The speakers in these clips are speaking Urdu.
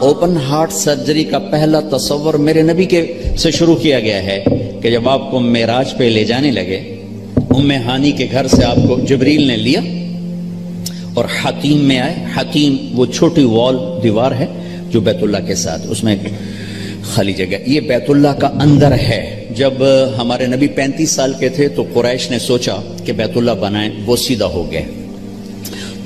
اوپن ہارٹ سرجری کا پہلا تصور میرے نبی کے سے شروع کیا گیا ہے کہ جب آپ کو معراج پہ لے جانے لگے، ام ہانی کے گھر سے آپ کو جبریل نے لیا اور حتیم میں آئے۔ حتیم وہ چھوٹی وال دیوار ہے جو بیت اللہ کے ساتھ، اس میں خالی جگہ، یہ بیت اللہ کا اندر ہے۔ جب ہمارے نبی 35 سال کے تھے تو قریش نے سوچا کہ بیت اللہ بنائیں، وہ سیدھا ہو گئے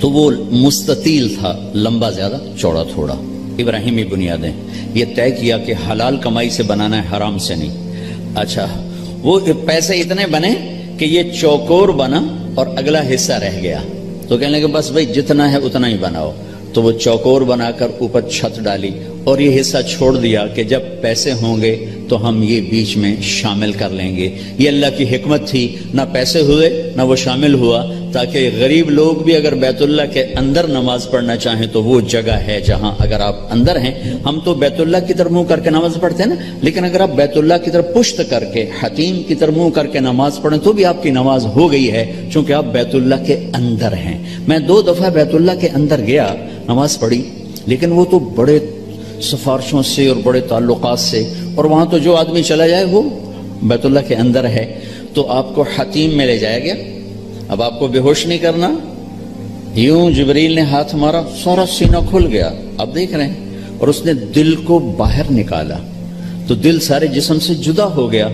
تو وہ مستطیل تھا، لمبا زیادہ چوڑا تھوڑا، ابراہیمی بنیادیں، یہ طے کیا کہ حلال کمائی سے بنانا ہے، حرام سے نہیں۔ اچھا وہ پیسے اتنے بنے کہ یہ چوکور بنا اور اگلا حصہ رہ گیا، تو کہنے لگے بس بھائی جتنا ہے اتنا ہی بناؤ، تو وہ چوکور بنا کر اوپر چھت ڈالی اور یہ حصہ چھوڑ دیا کہ جب پیسے ہوں گے تو ہم یہ بیچ میں شامل کر لیں گے۔ یہ اللہ کی حکمت تھی، نہ پیسے ہوئے نہ وہ شامل ہوا، تاکہ غریب لوگ بھی اگر بیت اللہ کے اندر نماز پڑھنا چاہیں تو وہ جگہ ہے جہاں اگر آپ اندر ہیں، ہم تو بیت اللہ کی طرف منہ کر کے نماز پڑھتے ہیں نا، لیکن اگر آپ بیت اللہ کی طرف پشت کر کے حتیم کی طرف منہ کر کے نماز پڑھیں تو بھی آپ کی نماز ہو گئی ہے، چونکہ آپ بیت اللہ کے اندر ہیں۔ میں 2 دفعہ بیت اللہ کے اندر گیا، نماز پڑھی، لیکن وہ تو بڑے سفارشوں سے اور بڑے تعلقات سے، اور وہاں تو جو آدمی چلا جائے وہ بیت اللہ کے اندر ہے، تو آپ کو حتیم میں لے جایا گیا۔ اب آپ کو بے ہوش نہیں کرنا، یوں جبریل نے ہاتھ مارا، سارا سینہ کھل گیا، اب دیکھ رہے ہیں، اور اس نے دل کو باہر نکالا تو دل سارے جسم سے جدا ہو گیا۔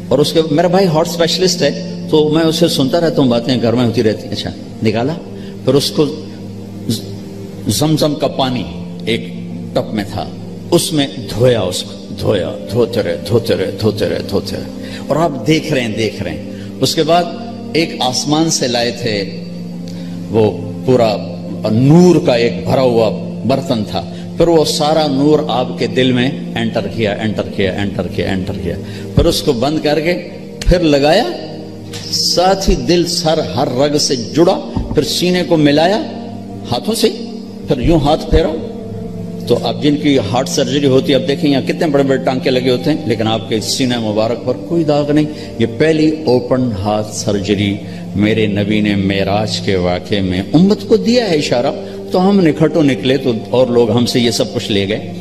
اور اس کے میرا بھائی ہارٹ اسپیشلسٹ ہے تو میں اسے سنتا رہتا ہوں، باتیں گھر میں ہوتی رہتی۔ اچھا نکالا، پھر اس کو زمزم کا پانی ایک ٹپ میں تھا، اس میں دھویا، اس کو دھویا، دھوتے رہے، اور آپ دیکھ رہے ہیں۔ اس کے بعد ایک آسمان سے لائے تھے، وہ پورا نور کا ایک بھرا ہوا برتن تھا، پھر وہ سارا نور آپ کے دل میں انٹر کیا، پھر اس کو بند کر کے پھر لگایا، ساتھ ہی دل سر ہر رگ سے جڑا، پھر سینے کو ملایا ہاتھوں سے، پھر یوں ہاتھ پھیرا۔ تو اب جن کی ہارٹ سرجری ہوتی ہے، اب دیکھیں یہاں کتنے بڑے بڑے ٹانکے لگے ہوتے ہیں، لیکن آپ کے سینہ مبارک پر کوئی داغ نہیں۔ یہ پہلی اوپن ہارٹ سرجری میرے نبی نے معراج کے واقعے میں امت کو دیا ہے اشارہ، تو ہم نکھٹو نکلے تو اور لوگ ہم سے یہ سب کچھ لے گئے۔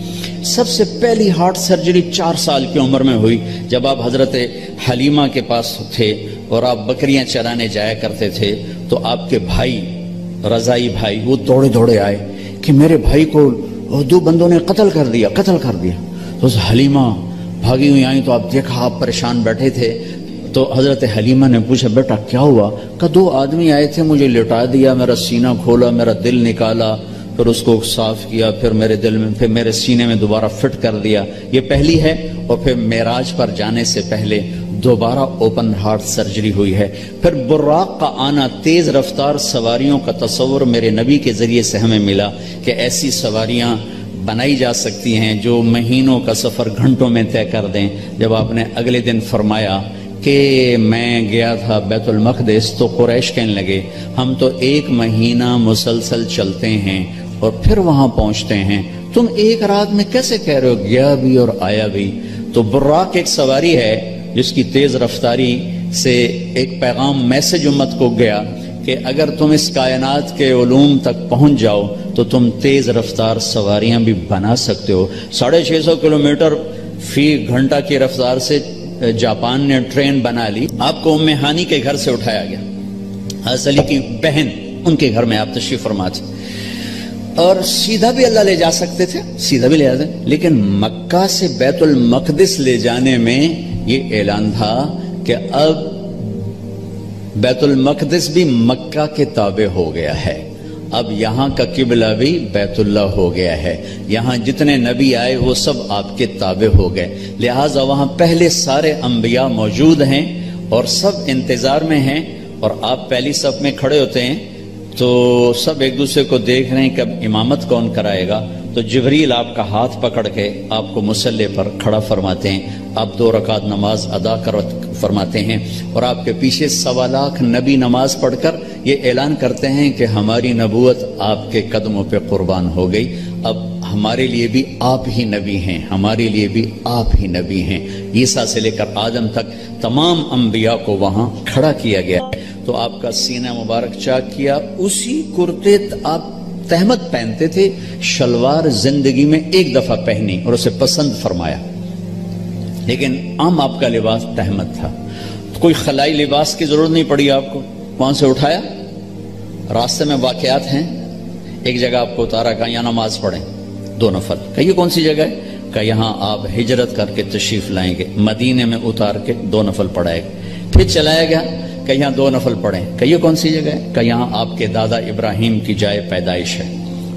سب سے پہلی ہارٹ سرجری 4 سال کی عمر میں ہوئی، جب آپ حضرت حلیمہ کے پاس تھے اور آپ بکریاں چرانے جایا کرتے تھے، تو آپ کے بھائی رضائی بھائی وہ دوڑے آئے کہ میرے بھائی کو 2 بندوں نے قتل کر دیا۔ تو حلیمہ بھاگی ہوئی آئیں، تو آپ دیکھا آپ پریشان بیٹھے تھے، تو حضرت حلیمہ نے پوچھا بیٹا کیا ہوا؟ کہ 2 آدمی آئے تھے، مجھے لٹا دیا، میرا سینہ کھولا، میرا دل نکالا، پھر اس کو صاف کیا، پھر میرے دل میں، پھر میرے سینے میں دوبارہ فٹ کر دیا۔ یہ پہلی ہے، اور پھر معراج پر جانے سے پہلے دوبارہ اوپن ہارٹ سرجری ہوئی ہے۔ پھر براق کا آنا، تیز رفتار سواریوں کا تصور میرے نبی کے ذریعے سے ہمیں ملا کہ ایسی سواریاں بنائی جا سکتی ہیں جو مہینوں کا سفر گھنٹوں میں طے کر دیں۔ جب آپ نے اگلے دن فرمایا کہ میں گیا تھا بیت المقدس، تو قریش کہنے لگے ہم تو 1 مہینہ مسلسل چلتے ہیں اور پھر وہاں پہنچتے ہیں، تم 1 رات میں کیسے کہہ رہے ہو گیا بھی اور آیا بھی؟ تو براق ایک سواری ہے جس کی تیز رفتاری سے ایک پیغام میسج امت کو گیا کہ اگر تم اس کائنات کے علوم تک پہنچ جاؤ تو تم تیز رفتار سواریاں بھی بنا سکتے ہو۔ 650 کلومیٹر فی گھنٹہ کی رفتار سے جاپان نے ٹرین بنا لی۔ آپ کو ام ہانی کے گھر سے اٹھایا گیا، حضرت علی کی بہن، ان کے گھر میں آپ تشریف فرما تھے، اور سیدھا بھی اللہ لے جا سکتے تھے، سیدھا بھی لے جاتے، لیکن مکہ سے بیت المقدس لے جانے میں یہ اعلان تھا کہ اب بیت المقدس بھی مکہ کے تابع ہو گیا ہے، اب یہاں کا قبلہ بھی بیت اللہ ہو گیا ہے، یہاں جتنے نبی آئے وہ سب آپ کے تابع ہو گئے، لہٰذا وہاں پہلے سارے انبیاء موجود ہیں اور سب انتظار میں ہیں، اور آپ پہلی صف میں کھڑے ہوتے ہیں تو سب ایک دوسرے کو دیکھ رہے ہیں کہ اب امامت کون کرائے گا، تو جبریل آپ کا ہاتھ پکڑ کے آپ کو مصلی پر کھڑا فرماتے ہیں، آپ 2 رکعت نماز ادا فرماتے ہیں، اور آپ کے پیچھے 1.25 لاکھ نبی نماز پڑھ کر یہ اعلان کرتے ہیں کہ ہماری نبوت آپ کے قدموں پہ قربان ہو گئی، اب ہمارے لیے بھی آپ ہی نبی ہیں، ہمارے لیے بھی آپ ہی نبی ہیں۔ عیسیٰ سے لے کر آدم تک تمام انبیاء کو وہاں کھڑا کیا گیا، تو آپ کا سینہ مبارک چاک کیا، اسی کرتے آپ تہمت پہنتے تھے، شلوار زندگی میں ایک دفعہ پہنی اور اسے پسند فرمایا، لیکن عام آپ کا لباس تہمت تھا. کوئی خلائی لباس کی ضرورت نہیں پڑی آپ کو. وہاں سے اٹھایا، راستے میں واقعات ہیں، ایک جگہ آپ کو اتارا، کہا یہاں نماز پڑھیں 2 نفل. کہ یہ کون سی جگہ ہے؟ کہ یہاں آپ ہجرت کر کے تشریف لائیں گے. مدینے میں اتار کے 2 نفل پڑھائے گا. پھر چلایا گیا کہ یہاں 2 نفل پڑھیں. کہ یہ کون سی جگہ ہے؟ کہ یہاں آپ کے دادا ابراہیم کی جائے پیدائش ہے.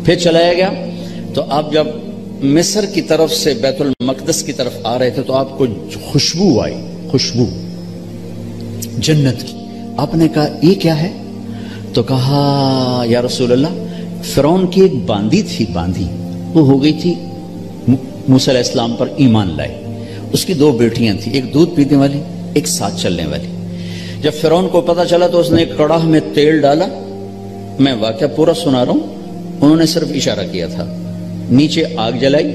پھر چلایا گیا تو آپ جب مصر کی طرف سے بیت المقدس کی طرف آ رہے تھے تو آپ کو خوشبو آئی، خوشبو جنت کی. آپ نے کہا یہ کیا ہے؟ تو کہا یا رسول اللہ، فرعون کی ایک باندی تھی، باندی وہ ہو گئی تھی، موسیٰ علیہ السلام پر ایمان لائے. اس کی 2 بیٹیاں تھیں، ایک دودھ پینے والی، ایک ساتھ چلنے والی. جب فرعون کو پتا چلا تو اس نے ایک کڑاہ میں تیل ڈالا. میں واقعہ پورا سنا رہا ہوں، انہوں نے صرف اشارہ کیا تھا. نیچے آگ جلائی،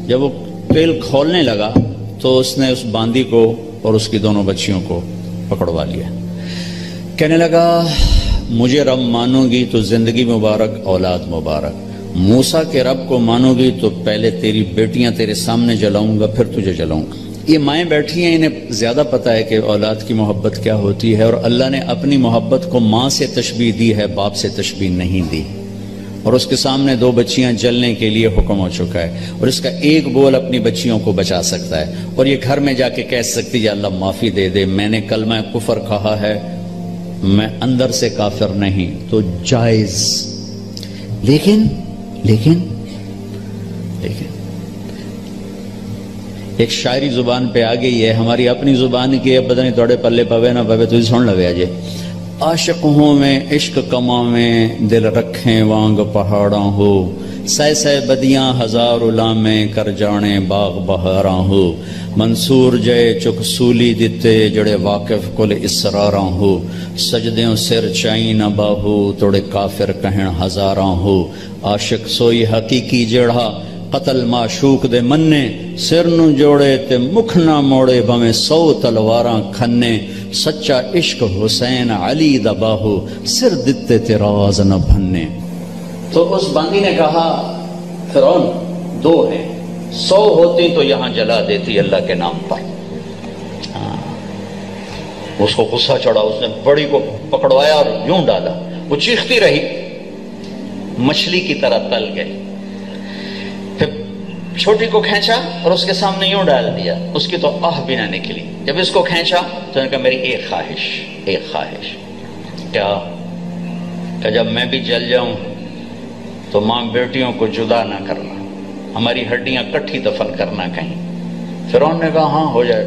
جب وہ تیل کھولنے لگا تو اس نے اس باندی کو اور اس کی 2 بچیوں کو پکڑوا لیا. کہنے لگا مجھے رب مانو گی تو زندگی مبارک، اولاد مبارک. موسیٰ کے رب کو مانو گی تو پہلے تیری بیٹیاں تیرے سامنے جلاؤں گا، پھر تجھے جلاؤں گا. یہ مائیں بیٹھی ہیں، انہیں زیادہ پتا ہے کہ اولاد کی محبت کیا ہوتی ہے، اور اللہ نے اپنی محبت کو ماں سے تشبیہ دی ہے، باپ سے تشبیہ نہیں دی. اور اس کے سامنے 2 بچیاں جلنے کے لیے حکم ہو چکا ہے، اور اس کا ایک بول اپنی بچیوں کو بچا سکتا ہے. اور یہ گھر میں جا کے کہہ سکتی یا اللہ معافی دے دے، میں نے کلمہ کفر کہا ہے، میں اندر سے کافر نہیں، تو جائز. لیکن ایک شاعری زبان پہ آ گئی ہے، ہماری اپنی زبان کی ہے، پتہ نہیں توڑے پلے پوے نہ پوے، تو سن لگے جی. عاشق ہوں میں عشق کما میں دل رکھیں وانگ پہاڑاں ہو، سہ سہ بدیاں ہزار علامیں کر جانے باغ بہاراں ہو. منصور جے چک سولی دیتے جڑے واقف کل اسراراں ہو، سجدیوں سر چائی نہ باہو توڑے کافر کہن ہزاراں ہو. عاشق سوئی حقیقی جڑا قتل معشوق دے مننے، سر نو جوڑے تے مکھ نہ موڑے بھویں 100 تلواراں کھنے. سچا عشق حسین علی دا باہو، سر دتے تے راز نہ بھنے. تو اس باندی نے کہا فرعون 2 ہیں، 100 ہوتی تو یہاں جلا دیتی اللہ کے نام پر. اس کو غصہ چڑھا، اس نے بڑی کو پکڑوایا اور یوں ڈالا. وہ چیختی رہی، مچھلی کی طرح تل گئی. پھر چھوٹی کو کھینچا اور اس کے سامنے یوں ڈال دیا، اس کی تو آہ بھی نہ نکلی. جب اس کو کھینچا تو نے کہا میری ایک خواہش. کیا؟ کہ جب میں بھی جل جاؤں تو ماں بیٹیوں کو جدا نہ کرنا، ہماری ہڈیاں کٹھی دفن کرنا کہیں. فرعون نے کہا ہاں ہو جائے.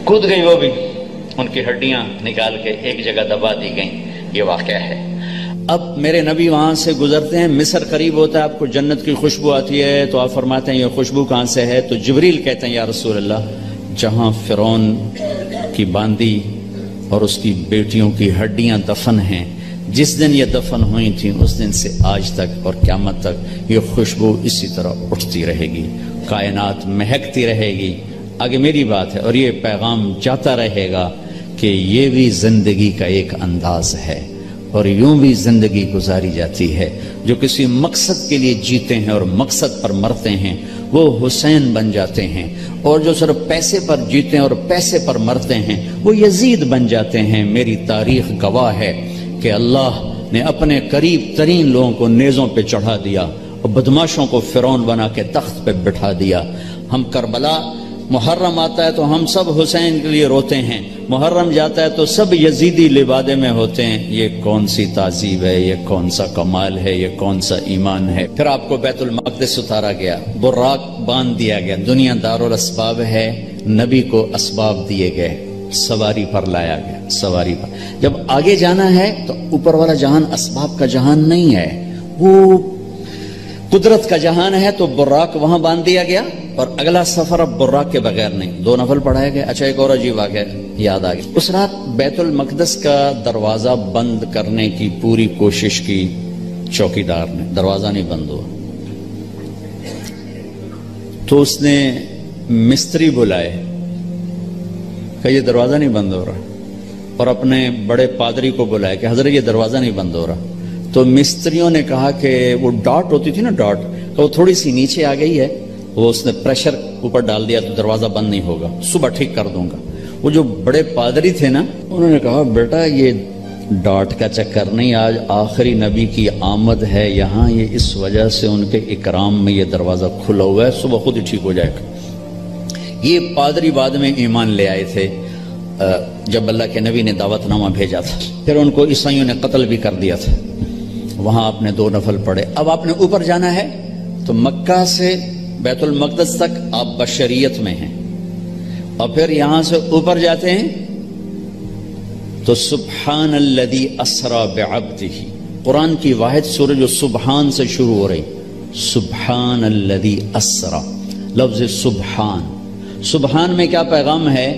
کود گئی وہ بھی، ان کی ہڈیاں نکال کے ایک جگہ دبا دی گئیں. یہ واقعہ ہے. اب میرے نبی وہاں سے گزرتے ہیں، مصر قریب ہوتا ہے، آپ کو جنت کی خوشبو آتی ہے تو آپ فرماتے ہیں یہ خوشبو کہاں سے ہے؟ تو جبریل کہتے ہیں یا رسول اللہ، جہاں فرعون کی باندی اور اس کی بیٹیوں کی ہڈیاں دفن ہیں، جس دن یہ دفن ہوئی تھیں اس دن سے آج تک اور قیامت تک یہ خوشبو اسی طرح اٹھتی رہے گی، کائنات مہکتی رہے گی. آگے میری بات ہے اور یہ پیغام جاتا رہے گا کہ یہ بھی زندگی کا ایک انداز ہے، اور یوں بھی زندگی گزاری جاتی ہے. جو کسی مقصد کے لیے جیتے ہیں اور مقصد پر مرتے ہیں وہ حسین بن جاتے ہیں، اور جو صرف پیسے پر جیتے ہیں اور پیسے پر مرتے ہیں وہ یزید بن جاتے ہیں. میری تاریخ گواہ ہے کہ اللہ نے اپنے قریب ترین لوگوں کو نیزوں پہ چڑھا دیا اور بدماشوں کو فرعون بنا کے تخت پہ بٹھا دیا. ہم کربلا محرم آتا ہے تو ہم سب حسین کے لیے روتے ہیں، محرم جاتا ہے تو سب یزیدی لبادے میں ہوتے ہیں. یہ کون سی تہذیب ہے، یہ کون سا کمال ہے، یہ کون سا ایمان ہے. پھر آپ کو بیت المقدس اتارا گیا، براق باندھ دیا گیا. دنیا دارالاسباب ہے، نبی کو اسباب دیے گئے، سواری پر لایا گیا، سواری پر. جب آگے جانا ہے تو اوپر والا جہان اسباب کا جہان نہیں ہے، وہ قدرت کا جہان ہے. تو براق وہاں باندھ دیا گیا اور اگلا سفر اب براق کے بغیر نہیں، 2 نفل پڑھائے گئے. اچھا ایک اور عجیب واقعہ یاد آ گیا. اس رات بیت المقدس کا دروازہ بند کرنے کی پوری کوشش کی چوکیدار نے، دروازہ نہیں بند ہوا. تو اس نے مستری بلائے کہ یہ دروازہ نہیں بند ہو رہا، اور اپنے بڑے پادری کو بلائے کہ حضرت یہ دروازہ نہیں بند ہو رہا. تو مستریوں نے کہا کہ وہ ڈاٹ ہوتی تھی نا، ڈاٹ کہ وہ تھوڑی سی نیچے آ گئی ہے، وہ اس نے پریشر اوپر ڈال دیا تو دروازہ بند نہیں ہوگا، صبح ٹھیک کر دوں گا۔ وہ جو بڑے پادری تھے نا، انہوں نے کہا بیٹا یہ ڈاٹ کا چکر نہیں، آج آخری نبی کی آمد ہے یہاں، یہ اس وجہ سے ان کے اکرام میں یہ دروازہ کھلا ہوا ہے، صبح خود ہی ٹھیک ہو جائے گا۔ یہ پادری بعد میں ایمان لے آئے تھے جب اللہ کے نبی نے دعوت نامہ بھیجا تھا، پھر ان کو عیسائیوں نے قتل بھی کر دیا تھا۔ وہاں آپ نے 2 نفل پڑھے۔ اب آپ نے اوپر جانا ہے تو مکہ سے بیت المقدس تک آپ بشریت میں ہیں، اور پھر یہاں سے اوپر جاتے ہیں تو سبحان الذی اسری بعبدہ، قرآن کی واحد سورہ جو سبحان سے شروع ہو رہی، سبحان الذی اسری، لفظ سبحان۔ سبحان میں کیا پیغام ہے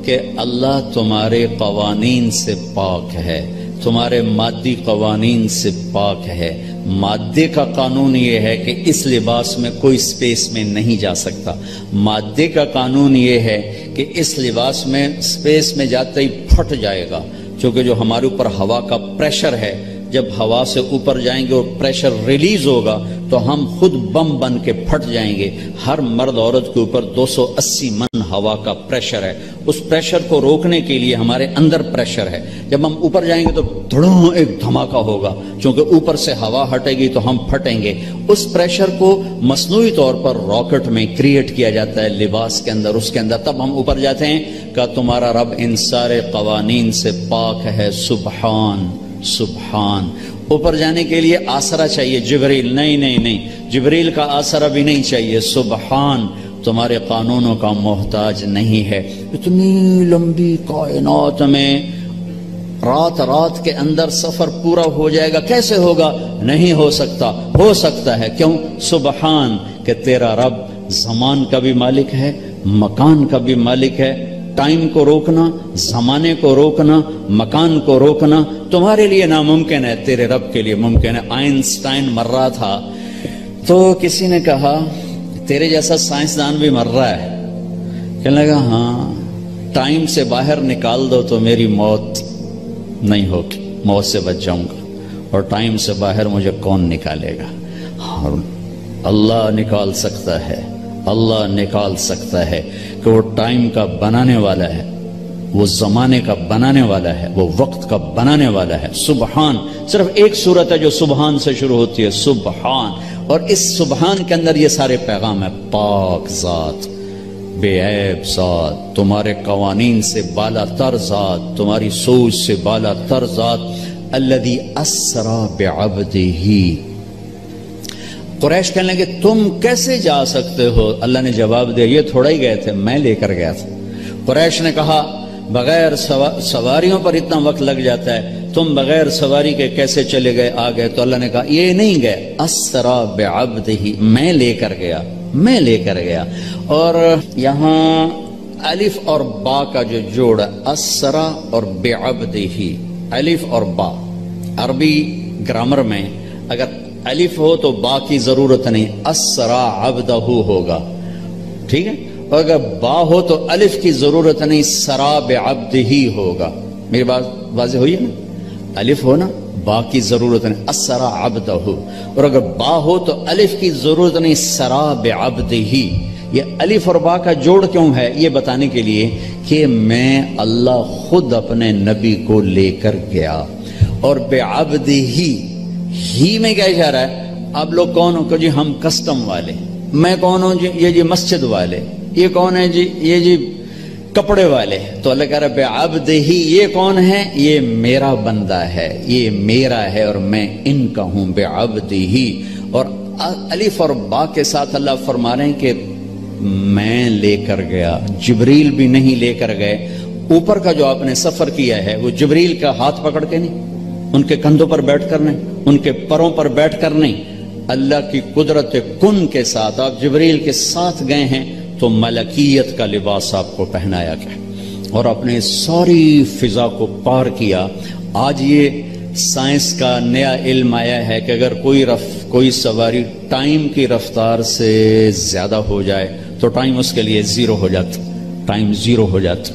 کہ اللہ تمہارے قوانین سے پاک ہے، تمہارے مادی قوانین سے پاک ہے۔ مادے کا قانون یہ ہے کہ اس لباس میں کوئی سپیس میں نہیں جا سکتا، مادے کا قانون یہ ہے کہ اس لباس میں سپیس میں جاتے ہی پھٹ جائے گا، چونکہ جو ہمارے اوپر ہوا کا پریشر ہے، جب ہوا سے اوپر جائیں گے اور پریشر ریلیز ہوگا تو ہم خود بم بن کے پھٹ جائیں گے۔ ہر مرد عورت کے اوپر 280 من ہوا کا پریشر ہے، اس پریشر کو روکنے کے لیے ہمارے اندر پریشر ہے۔ جب ہم اوپر جائیں گے تو دھڑوں ایک دھماکہ ہوگا، چونکہ اوپر سے ہوا ہٹے گی تو ہم پھٹیں گے۔ اس پریشر کو مصنوعی طور پر راکٹ میں کریٹ کیا جاتا ہے لباس کے اندر، اس کے اندر، تب ہم اوپر جاتے ہیں کہ تمہارا رب ان سارے قوانین سے پاک ہے، سبحان سبحان۔ اوپر جانے کے لیے آسرا چاہیے، جبریل نہیں، جبریل کا آسرا بھی نہیں چاہیے، سبحان تمہارے قانونوں کا محتاج نہیں ہے۔ اتنی لمبی کائنات میں رات کے اندر سفر پورا ہو جائے گا، کیسے ہوگا؟ نہیں ہو سکتا، ہو سکتا ہے، کیوں؟ سبحان کہ تیرا رب زمان کا بھی مالک ہے، مکان کا بھی مالک ہے۔ ٹائم کو روکنا، زمانے کو روکنا، مکان کو روکنا تمہارے لیے ناممکن ہے، تیرے رب کے لیے ممکن ہے۔ آئنسٹائن مر رہا تھا تو کسی نے کہا تیرے جیسا سائنسدان بھی مر رہا ہے، کہنے لگا ہاں، ٹائم سے باہر نکال دو تو میری موت نہیں ہوگی، موت سے بچ جاؤں گا، اور ٹائم سے باہر مجھے کون نکالے گا؟ اللہ نکال سکتا ہے، اللہ نکال سکتا ہے کہ وہ ٹائم کا بنانے والا ہے، وہ زمانے کا بنانے والا ہے، وہ وقت کا بنانے والا ہے۔ سبحان، صرف ایک صورت ہے جو سبحان سے شروع ہوتی ہے، سبحان، اور اس سبحان کے اندر یہ سارے پیغام ہے۔ پاک ذات، بے عیب ذات، تمہارے قوانین سے بالا تر ذات، تمہاری سوچ سے بالا تر ذات، الذی اسری بعبدہ۔ قریش کہنے لگے تم کیسے جا سکتے ہو؟ اللہ نے جواب دیا یہ تھوڑا ہی گئے تھے، میں لے کر گیا تھا۔ قریش نے کہا بغیر سواریوں پر اتنا وقت لگ جاتا ہے، تم بغیر سواری کے کیسے چلے گئے آ گئے؟ تو اللہ نے کہا یہ نہیں گئے، اسری بعبدہ، میں لے کر گیا، میں لے کر گیا۔ اور یہاں الف اور با کا جو جوڑ ہے، اسری اور بعبدہ، الف اور با، عربی گرامر میں اگر الف ہو تو با کی ضرورت نہیں، اسری عبدہ ہوگا، ٹھیک ہے؟ اور اگر با ہو تو الف کی ضرورت نہیں، سرا بعبدہ ہوگا۔ میری بات واضح ہوئی ہے نا؟ الف ہو نا، با کی ضرورت نہیں، اسری عبدہ، اور اگر با ہو تو الف کی ضرورت نہیں، سرا بعبدہ۔ یہ الف اور با کا جوڑ کیوں ہے؟ یہ بتانے کے لیے کہ میں اللہ خود اپنے نبی کو لے کر گیا، اور بعبدہ ہی میں کیا اشارہ ہے؟ آپ لوگ کون ہو کہ جی ہم کسٹم والے، میں کون ہوں جی یہ جی مسجد والے، یہ کون ہے جی یہ جی کپڑے والے۔ تو اللہ کہہ رہا ہے بعبدہ، یہ کون ہے؟ یہ میرا بندہ ہے، یہ میرا ہے اور میں ان کا ہوں، بعبدہ۔ اور الف اور با کے ساتھ اللہ فرما رہے ہیں کہ میں لے کر گیا، جبریل بھی نہیں لے کر گئے۔ اوپر کا جو آپ نے سفر کیا ہے وہ جبریل کا ہاتھ پکڑ کے نہیں، ان کے کندھوں پر بیٹھ کر نہیں، ان کے پروں پر بیٹھ کر نہیں، اللہ کی قدرت کن کے ساتھ آپ جبریل کے ساتھ گئے ہیں، تو ملکیت کا لباس آپ کو پہنایا گیا اور اپنے ساری فضا کو پار کیا۔ آج یہ سائنس کا نیا علم آیا ہے کہ اگر کوئی سواری ٹائم کی رفتار سے زیادہ ہو جائے تو ٹائم اس کے لیے زیرو ہو جاتا، ٹائم زیرو ہو جاتا۔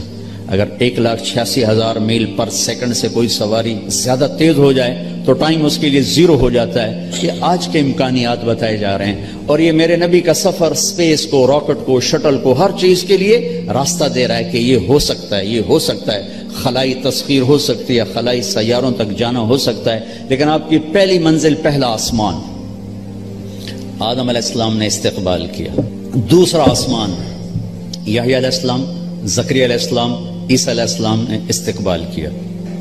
اگر 1,86,000 میل پر سیکنڈ سے کوئی سواری زیادہ تیز ہو جائے تو تو ٹائم اس کے لیے زیرو ہو جاتا ہے. یہ آج کے امکانیات بتائے جا رہے ہیں، اور یہ میرے نبی کا سفر اسپیس کو، راکٹ کو، شٹل کو، ہر چیز کے لیے راستہ دے رہا ہے کہ یہ ہو سکتا ہے، یہ ہو سکتا ہے. خلائی تسخیر ہو سکتی ہے، خلائی سیاروں تک جانا ہو سکتا ہے، لیکن آپ کی پہلی منزل پہلا آسمان آدم علیہ السلام نے استقبال کیا. دوسرا آسمان یحییٰ علیہ السلام، زکریا علیہ السلام، عیسیٰ علیہ السلام نے استقبال کیا.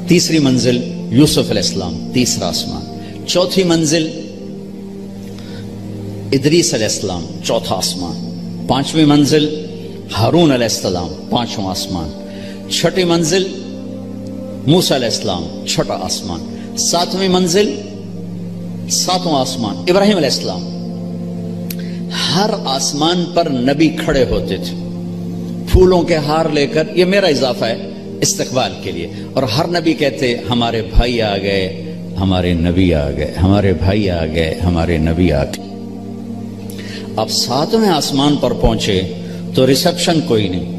تیسری منزل یوسف علیہ السلام، تیسرا آسمان. چوتھی منزل ادریس علیہ السلام، چوتھا آسمان. پانچویں منزل ہارون علیہ السلام، پانچواں آسمان. چھٹی منزل موسیٰ علیہ السلام، چھٹا آسمان. ساتویں منزل، ساتواں آسمان ابراہیم علیہ السلام. ہر آسمان پر نبی کھڑے ہوتے تھے پھولوں کے ہار لے کر، یہ میرا اضافہ ہے استقبال کے لیے. اور ہر نبی کہتے ہمارے بھائی آ گئے، ہمارے نبی آ گئے، ہمارے بھائی آ گئے، ہمارے نبی آ گئے. اب ساتویں آسمان پر پہنچے تو ریسپشن کوئی نہیں.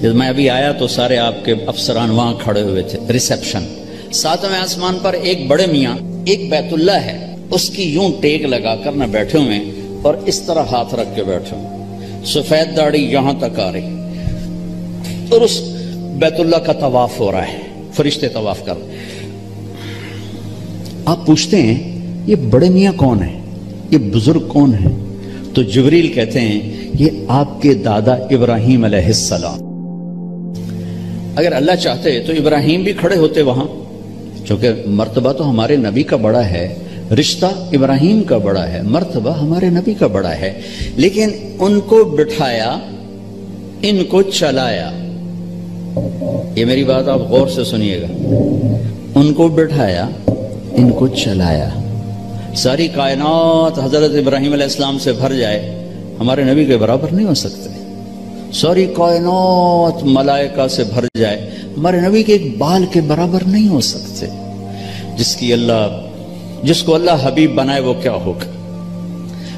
جب میں ابھی آیا تو سارے آپ کے افسران وہاں کھڑے ہوئے تھے. ریسپشن ساتویں آسمان پر ایک بڑے میاں، ایک بیت اللہ ہے، اس کی یوں ٹیک لگا کر نہ بیٹھے ہوئے اور اس طرح ہاتھ رکھ کے بیٹھے ہوئے، سفید داڑھی یہاں تک آ رہی، اور اس بیت اللہ کا طواف ہو رہا ہے، فرشتے طواف کر رہے. آپ پوچھتے ہیں یہ بڑے میاں کون ہیں، یہ بزرگ کون ہیں؟ تو جبریل کہتے ہیں یہ آپ کے دادا ابراہیم علیہ السلام. اگر اللہ چاہتے تو ابراہیم بھی کھڑے ہوتے وہاں، چونکہ مرتبہ تو ہمارے نبی کا بڑا ہے، رشتہ ابراہیم کا بڑا ہے، مرتبہ ہمارے نبی کا بڑا ہے، لیکن ان کو بٹھایا، ان کو چلایا. یہ میری بات آپ غور سے سنیے گا. ان کو بٹھایا، ان کو چلایا. ساری کائنات حضرت ابراہیم علیہ السلام سے بھر جائے، ہمارے نبی کے برابر نہیں ہو سکتے. ساری کائنات ملائکہ سے بھر جائے، ہمارے نبی کے ایک بال کے برابر نہیں ہو سکتے. جس کو اللہ حبیب بنائے وہ کیا ہوگا؟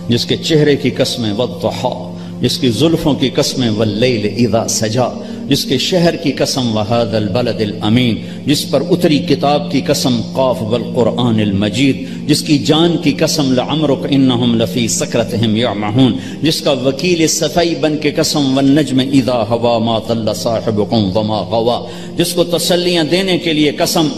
جس کے چہرے کی قسمیں والضحیٰ، جس کی زلفوں کی قسمیں واللیل اذا سجا، جس کے شہر کی قسم وہذا البلد الامین، جس پر اتری کتاب کی قسم قاف والقرآن المجید، جس کی جان کی قسم لعمرک انہم لفی سکرتہم یعمہون، جس کا وکیل صفائی بن کے قسم والنجم اذا ہوا ما ضل صاحبکم وما غوا، جس کو تسلیاں دینے کے لیے قسم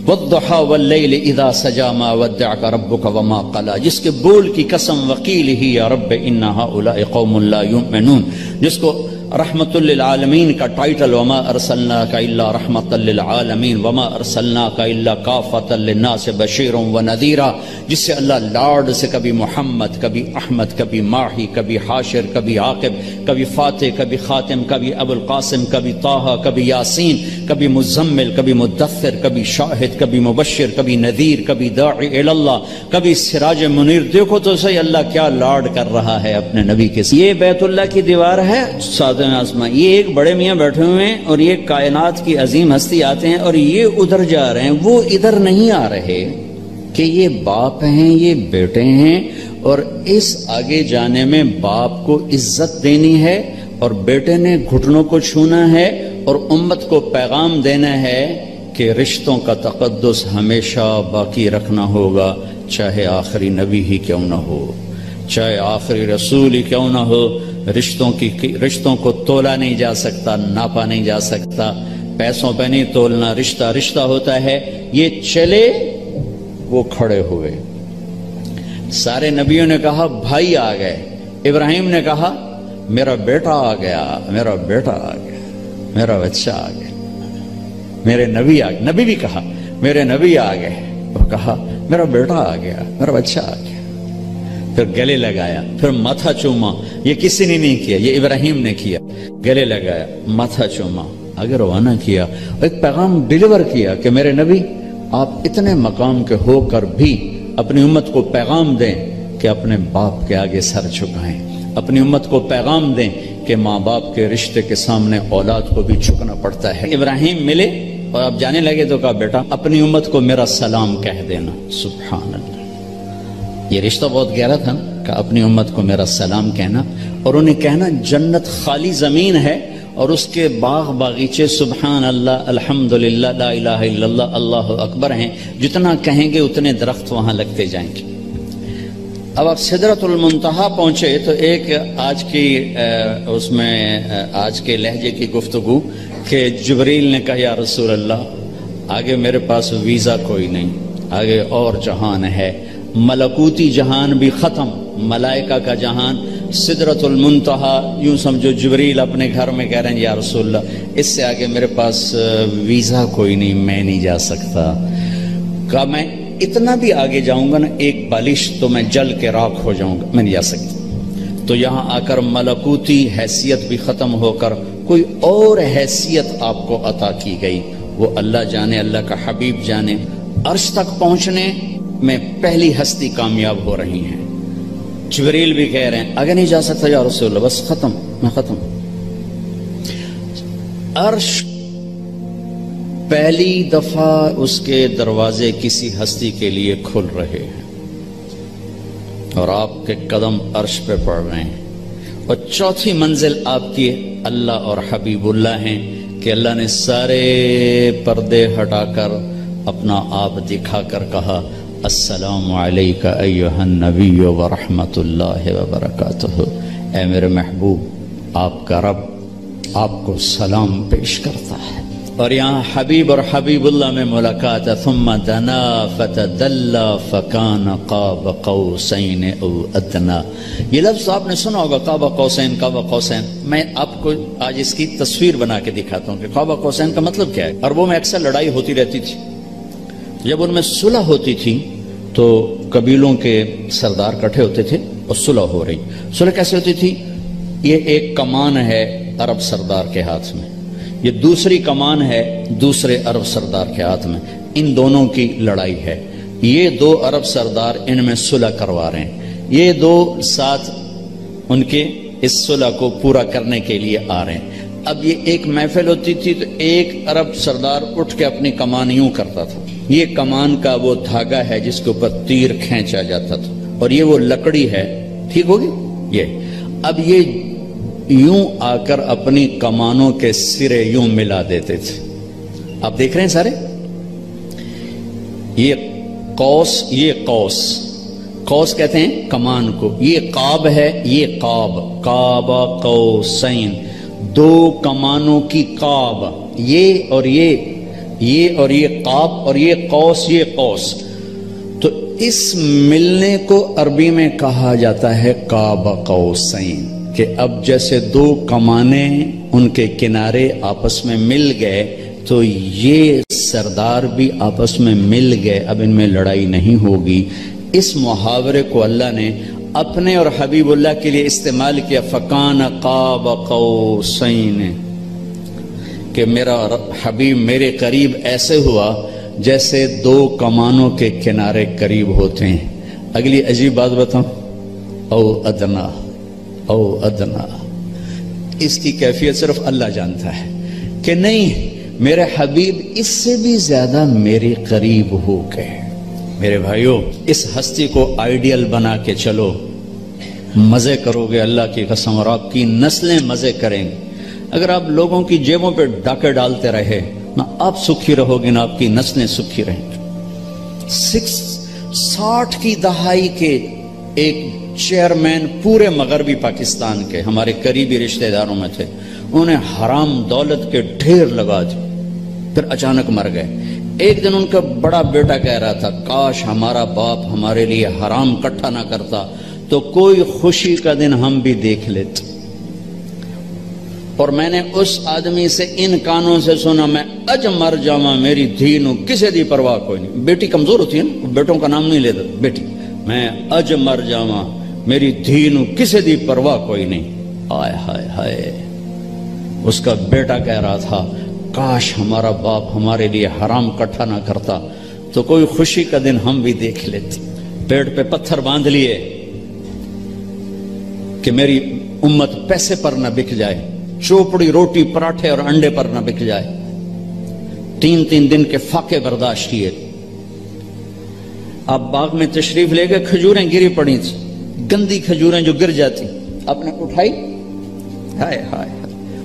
والضحى واللیل اذا سجا ما ودعک ربک وما قلا، جس کے بول کی قسم وقیل ہی یا رب ان هؤلاء قوم لا یؤمنون، جس کو رحمت للعالمین کا ٹائٹل وما ارسلناک الا رحمت للعالمین وما ارسلناک الا کافۃ للناس بشیرا ونذیرا، جس سے اللہ لاڈ سے کبھی محمد، کبھی احمد، کبھی ماہی، کبھی حاشر، کبھی عاقب، کبھی فاتح، کبھی خاتم، کبھی ابو القاسم، کبھی طٰہٰ، کبھی یاسین، کبھی مزمل، کبھی مدثر، کبھی شاہد، کبھی مبشر، کبھی نذیر، کبھی داعی الی اللہ، کبھی سراج منیر. دیکھو تو صحیح اللہ کیا لاڈ کر رہا ہے اپنے نبی کے. یہ بیت اللہ کی دیوار ہے آسمان، یہ ایک بڑے میاں بیٹھے ہوئے ہیں اور یہ کائنات کی عظیم ہستی آتے ہیں اور یہ ادھر جا رہے ہیں، وہ ادھر نہیں آ رہے کہ یہ باپ ہیں، یہ بیٹے ہیں، اور اس آگے جانے میں باپ کو عزت دینی ہے اور بیٹے نے گھٹنوں کو چھونا ہے اور امت کو پیغام دینا ہے کہ رشتوں کا تقدس ہمیشہ باقی رکھنا ہوگا، چاہے آخری نبی ہی کیوں نہ ہو، چاہے آخری رسول ہی کیوں نہ ہو. رشتوں کو تولا نہیں جا سکتا، ناپا نہیں جا سکتا، پیسوں پہ نہیں تولنا. رشتہ رشتہ ہوتا ہے. یہ چلے، وہ کھڑے ہوئے. سارے نبیوں نے کہا بھائی آ گئے. ابراہیم نے کہا میرا بیٹا آ گیا، میرا بیٹا آ گیا، میرا بچہ آ گیا. میرے نبی آ گئے. نبی بھی کہا میرے نبی آ گئے. وہ کہا میرا بیٹا آ گیا، میرا بچہ آ گیا. پھر گلے لگایا، پھر ماتھا چوما. یہ کسی نے نہیں کیا، یہ ابراہیم نے کیا. گلے لگایا، ماتھا چوما، آگے روانہ کیا. ایک پیغام ڈیلیور کیا کہ میرے نبی آپ اتنے مقام کے ہو کر بھی اپنی امت کو پیغام دیں کہ اپنے باپ کے آگے سر جھکائیں. اپنی امت کو پیغام دیں کہ ماں باپ کے رشتے کے سامنے اولاد کو بھی جھکنا پڑتا ہے. ابراہیم ملے اور آپ جانے لگے تو کہا بیٹا اپنی امت کو میرا سلام کہہ دینا. سبحان اللہ. یہ رشتہ بہت گہرا تھا کہ اپنی امت کو میرا سلام کہنا، اور انہیں کہنا جنت خالی زمین ہے اور اس کے باغ باغیچے سبحان اللہ الحمدللہ لا الہ الا اللہ اللہ اکبر ہیں، جتنا کہیں گے اتنے درخت وہاں لگتے جائیں گے۔ اب آپ سدرۃ المنتہا پہنچے تو ایک آج کی اس میں آج کے لہجے کی گفتگو کہ جبریل نے کہا یا رسول اللہ آگے میرے پاس ویزا کوئی نہیں، آگے اور جہان ہے، ملکوتی جہان بھی ختم، ملائکہ کا جہان، سدرۃ المنتہا یوں سمجھو جبریل اپنے گھر میں کہہ رہے ہیں یا رسول اللہ اس سے آگے میرے پاس ویزا کوئی نہیں، میں نہیں جا سکتا۔ کہا میں اتنا بھی آگے جاؤں گا نا ایک بالش تو میں جل کے راکھ ہو جاؤں گا، میں نہیں جا سکتا۔ تو یہاں آ کر ملکوتی حیثیت بھی ختم ہو کر کوئی اور حیثیت آپ کو عطا کی گئی، وہ اللہ جانے، اللہ کا حبیب جانے۔ عرش تک پہنچنے میں پہلی ہستی کامیاب ہو رہی ہیں۔ جبریل بھی کہہ رہے ہیں آگے نہیں جا سکتا یا رسول اللہ، بس ختم، میں ختم۔ عرش پہلی دفعہ اس کے دروازے کسی ہستی کے لیے کھل رہے ہیں اور آپ کے قدم عرش پہ پڑ رہے ہیں، اور چوتھی منزل آپ کی اللہ اور حبیب اللہ ہیں کہ اللہ نے سارے پردے ہٹا کر اپنا آپ دکھا کر کہا السلام علیکہ ایہا النبی ورحمۃ اللہ وبرکاتہ۔ اے میرے محبوب آپ کا رب آپ کو سلام پیش کرتا ہے۔ اور یہاں حبیب اور حبیب اللہ میں ملاقات ہے۔ ثم دنا فتدلى فكان قاب قوسین او ادنى، یہ لفظ آپ نے سنا ہوگا قاب قوسین، قاب قوسین۔ میں آپ کو آج اس کی تصویر بنا کے دکھاتا ہوں کہ قاب قوسین کا مطلب کیا ہے۔ عربوں میں اکثر لڑائی ہوتی رہتی تھی، جب ان میں صلح ہوتی تھی تو قبیلوں کے سردار کٹھے ہوتے تھے اور صلح ہو رہی۔ صلح کیسے ہوتی تھی؟ یہ ایک کمان ہے عرب سردار کے ہاتھ میں، یہ دوسری کمان ہے دوسرے عرب سردار کے ہاتھ میں، ان دونوں کی لڑائی ہے۔ یہ دو عرب سردار ان میں صلح کروا رہے ہیں، یہ دو ساتھ ان کے اس صلح کو پورا کرنے کے لیے آ رہے ہیں۔ اب یہ ایک محفل ہوتی تھی تو ایک عرب سردار اٹھ کے اپنی کمان یوں کرتا تھا، یہ کمان کا وہ دھاگا ہے جس کے اوپر تیر کھینچا جاتا تھا، اور یہ وہ لکڑی ہے، ٹھیک ہوگی یہ۔ اب یہ یوں آ کر اپنی کمانوں کے سرے یوں ملا دیتے تھے۔ آپ دیکھ رہے ہیں سارے، یہ قوس، یہ قوس، قوس کہتے ہیں کمان کو، یہ قاب ہے، یہ قاب، قاب قوسین، دو کمانوں کی قاب، یہ اور یہ اور یہ قاب، اور یہ قوس، یہ قوس۔ تو اس ملنے کو عربی میں کہا جاتا ہے قاب قوسین، کہ اب جیسے دو کمانیں ان کے کنارے آپس میں مل گئے تو یہ سردار بھی آپس میں مل گئے، اب ان میں لڑائی نہیں ہوگی۔ اس محاورے کو اللہ نے اپنے اور حبیب اللہ کے لیے استعمال کیا، فکان قاب قوسین، کہ میرا حبیب میرے قریب ایسے ہوا جیسے دو کمانوں کے کنارے قریب ہوتے ہیں۔ اگلی عجیب بات بتاؤں، او ادنا، او ادنا، اس کی کیفیت صرف اللہ جانتا ہے کہ نہیں میرے حبیب اس سے بھی زیادہ میرے قریب ہو گئے۔ میرے بھائیوں، اس ہستی کو آئیڈیل بنا کے چلو، مزے کرو گے اللہ کی قسم، اور آپ کی نسلیں مزے کریں گے۔ اگر آپ لوگوں کی جیبوں پہ ڈاکے ڈالتے رہے، نہ آپ سکھی رہو گے نہ آپ کی نسلیں سکھی رہیں گی۔ 60 کی دہائی کے ایک چیئرمین پورے مغربی پاکستان کے ہمارے قریبی رشتہ داروں میں تھے، انہیں حرام دولت کے ڈھیر لگا دی، پھر اچانک مر گئے۔ ایک دن ان کا بڑا بیٹا کہہ رہا تھا کاش ہمارا باپ ہمارے لیے حرام کٹھا نہ کرتا تو کوئی خوشی کا دن ہم بھی دیکھ لیتے۔ اور میں نے اس آدمی سے ان کانوں سے سنا، میں اج مر جاواں میری دھی نو کسے دی پرواہ کوئی نہیں۔ بیٹی کمزور ہوتی ہے نا، بیٹوں کا نام نہیں لیتا، بیٹی، میں اج مر جاواں میری دھی نو کسے دی پرواہ کوئی نہیں۔ آئے ہائے ہائے، اس کا بیٹا کہہ رہا تھا کاش ہمارا باپ ہمارے لیے حرام کٹھا نہ کرتا تو کوئی خوشی کا دن ہم بھی دیکھ لیتے۔ پیڑ پہ پتھر باندھ لیے کہ میری امت پیسے پر نہ بک جائے، چوپڑی روٹی پراٹھے اور انڈے پر نہ بک جائے۔ 3 دن کے فاقے برداشت کیے۔ آپ باغ میں تشریف لے گئے، کھجوریں گری پڑی تھی، گندی کھجوریں جو گر جاتی، آپ نے اٹھائی، ہائے ہائے،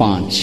5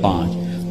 5।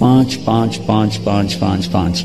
5 5 5 5 5 5।